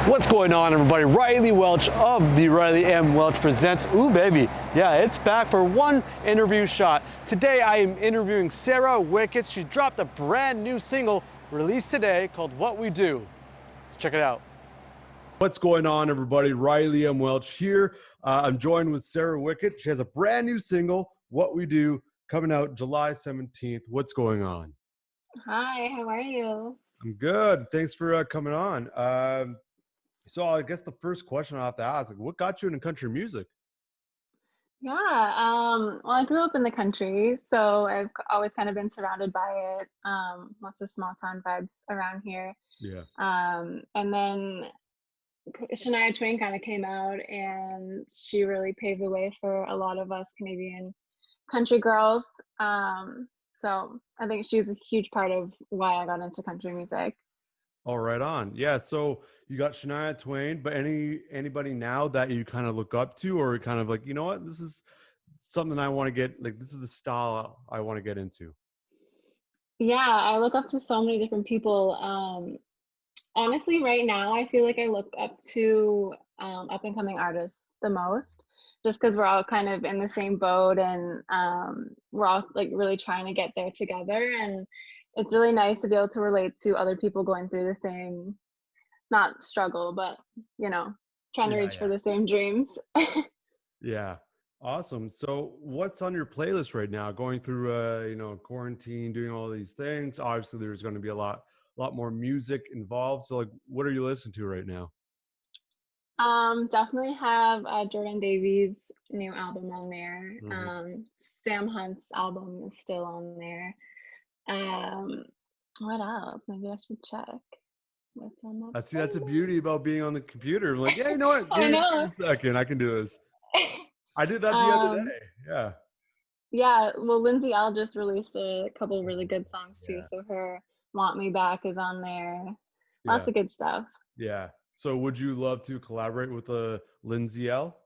What's going on, everybody? Riley Welch of the Riley M Welch Presents. Ooh, baby. Yeah, it's back for one interview shot. Today, I am interviewing Sarah Wickett. She dropped a brand new single released today called What We Do. Let's check it out. What's going on, everybody? Riley M Welch here. I'm joined with Sarah Wickett. She has a brand new single, What We Do, coming out July 17th. What's going on? Hi, how are you? I'm good. Thanks for coming on. So I guess the first question I have to ask, like, what got you into country music? Well, I grew up in the country, so I've always kind of been surrounded by it. Lots of small town vibes around here. Yeah. And then Shania Twain kind of came out, and she really paved the way for a lot of us Canadian country girls. So I think she's a huge part of why I got into country music. Oh, right on. Yeah. So you got Shania Twain, but anybody now that you kind of look up to, or kind of like, you know what, this is something I want to get, like, this is the style I want to get into. Yeah, I look up to so many different people. Honestly, right now, I feel like I look up to up and coming artists the most, just because we're all kind of in the same boat and we're all like really trying to get there together. And it's really nice to be able to relate to other people going through the same, not struggle, but you know, trying to Yeah. reach for Yeah. the same dreams. Yeah. Awesome. So what's on your playlist right now? Going through, quarantine, doing all these things. Obviously, there's going to be a lot more music involved. So, like, what are you listening to right now? Definitely have Jordan Davies' new album on there. Hmm. Sam Hunt's album is still on there. Um, what else? Maybe I should check what's on my That's a beauty playlist. about being on the computer. I'm like, yeah, you know what? I Give me know. a second. I can do this. I did that the other Um, day. Yeah. yeah, well, Lindsay L just released a couple really good songs too. Yeah. So her "Want Me Back" is on there. Lots Yeah. of good stuff. Yeah. So would you love to collaborate with Lindsay L?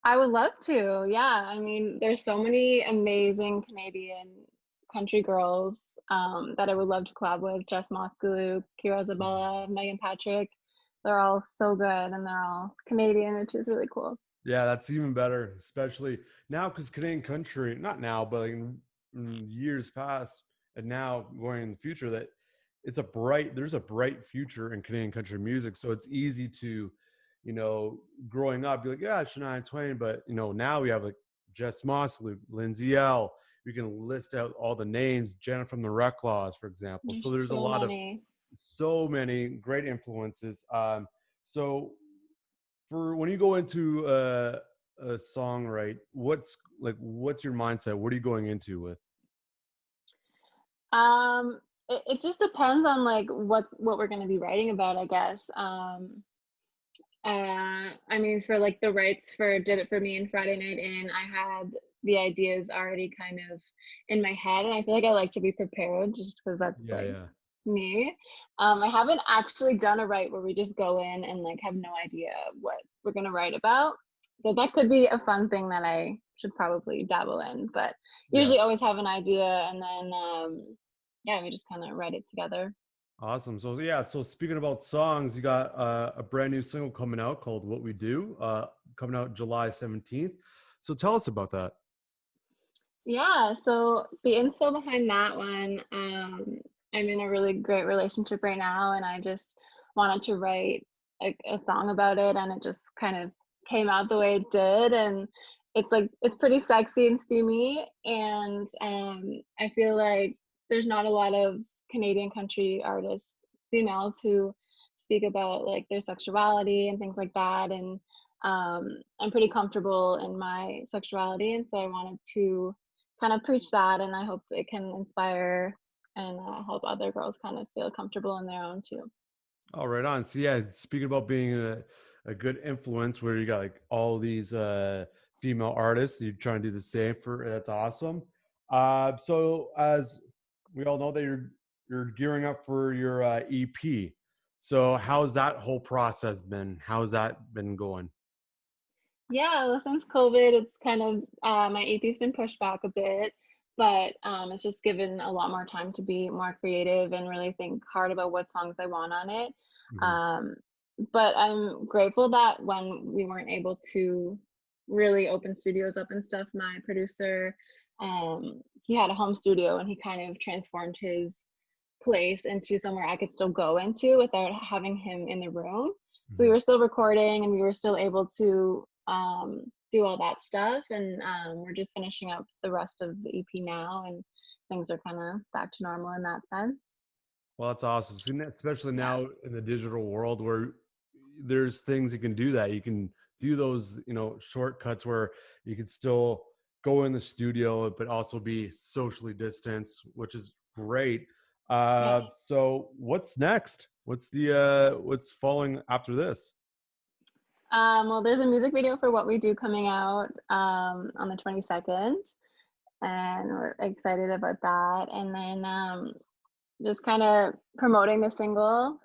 I would love to. Yeah, I mean, there's so many amazing Canadian country girls that I would love to collab with. Jess Moskalew, Kira Mhm. Zabella, Megan Patrick. They're all so good and they're all Canadian, which is really cool. Yeah, that's even better, especially now because Canadian country, not now, but like in years past and now going in the future, that there's a bright future in Canadian country music. So it's easy to, you know, growing up, be like, yeah, Shania Twain, but now we have like Jess Mosley, Lindsay L. We can list out all the names, Jenna from the Reclaws, for example. So There's there's so many. so many great influences. So for when you go into a song, right? What's your mindset? What are you going into with? It just depends on like what we're going to be writing about, I guess. I mean, for like the rights for "Did It For Me" and "Friday Night In," I had the ideas already kind of in my head, and I feel like I like to be prepared just because that's Yeah, like yeah, me. I haven't actually done a write where we just go in and like have no idea what we're gonna write about. So that could be a fun thing that I should probably dabble in, but yeah. usually always have an idea and then yeah, we just kind of write it together. Awesome. So yeah, so speaking about songs, you got a brand new single coming out called "What We Do," coming out July 17th. So tell us about that. Yeah, so the info behind that one, I'm in a really great relationship right now, and I just wanted to write a song about it, and it just kind of came out the way it did, and it's like it's pretty sexy and steamy, and I feel like there's not a lot of Canadian country artists, females, who speak about like their sexuality and things like that, and I'm pretty comfortable in my sexuality, and so I wanted to kind of preach that, and I hope it can inspire and help other girls kind of feel comfortable in their own too. Oh, right on. So yeah, speaking about being a good influence, where you got like all these female artists, you're trying to do the same for. That's awesome. So as we all know that you're gearing up for your EP. So how's that whole process been? How's that been going? Yeah, well, since COVID, it's kind of my AP's been pushed back a bit, but it's just given a lot more time to be more creative and really think hard about what songs I want on it. Mhm. Um, but I'm grateful that when we weren't able to really open studios up and stuff, my producer, he had a home studio and he kind of transformed his place into somewhere I could still go into without having him in the room. So we Mhm. were still recording and we were still able to do all that stuff. And we're just finishing up the rest of the EP now, and things are kind of back to normal in that sense. Well, that's awesome. See, especially Yeah. now in the digital world where there's things you can do that you can do those, shortcuts where you can still go in the studio, but also be socially distanced, which is great. Yeah. So what's next? What's following after this? Well, there's a music video for What We Do coming out on the 22nd, and we're excited about that. And then just kind of promoting the single.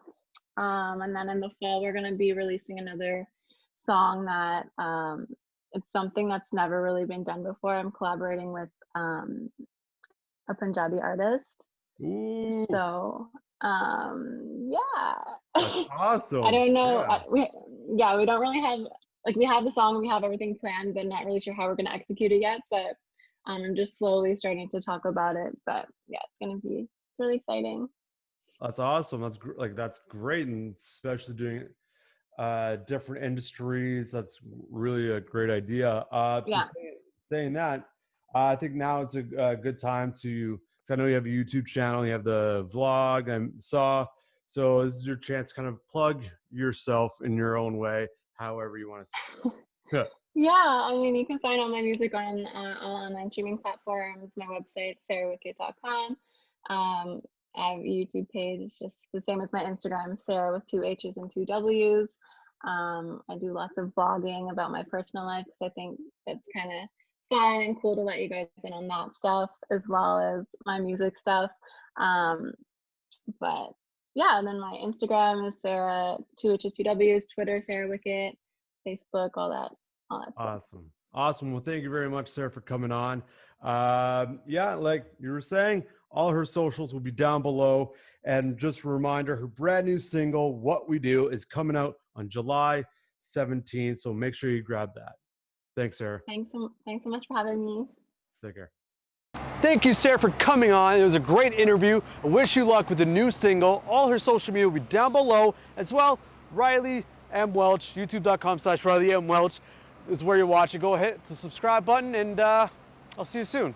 And then in the fall, we're going to be releasing another song that it's something that's never really been done before. I'm collaborating with a Punjabi artist. Ooh, So, yeah. that's I awesome. don't know. Yeah. We don't really have, like, we have the song, we have everything planned, but not really sure how we're going to execute it yet. But I'm just slowly starting to talk about it. But yeah, it's really exciting. That's awesome. That's great, and especially doing different industries. That's really a great idea. Yeah. Saying that, I think now it's a good time to. 'Cause I know you have a YouTube channel, you have the vlog. I saw, so this is your chance to kind of plug yourself in your own way, however you want to say it. Yeah, I mean, you can find all my music on all online streaming platforms. My website, sarahwickett.com. I have a YouTube page, just the same as my Instagram, Sarah with two H's and two W's. I do lots of vlogging about my personal life because I think it's kind of fun and cool to let you guys in on that stuff as well as my music stuff. Um, but yeah, and then my Instagram is Sarah two H's two W's, Twitter Sarah Wickett, Facebook, all that stuff. Awesome. Awesome. Well, thank you very much, Sarah, for coming on. Yeah, like you were saying, all her socials will be down below. And just a reminder, her brand new single, What We Do, is coming out on July 17th. So make sure you grab that. Thanks, Sarah. Thanks so much for having me. Take care. Thank you, Sarah, for coming on. It was a great interview. I wish you luck with the new single. All her social media will be down below as well. Riley M Welch, youtube.com/Riley M Welch is where you're watching. Go ahead, hit the subscribe button, and I'll see you soon.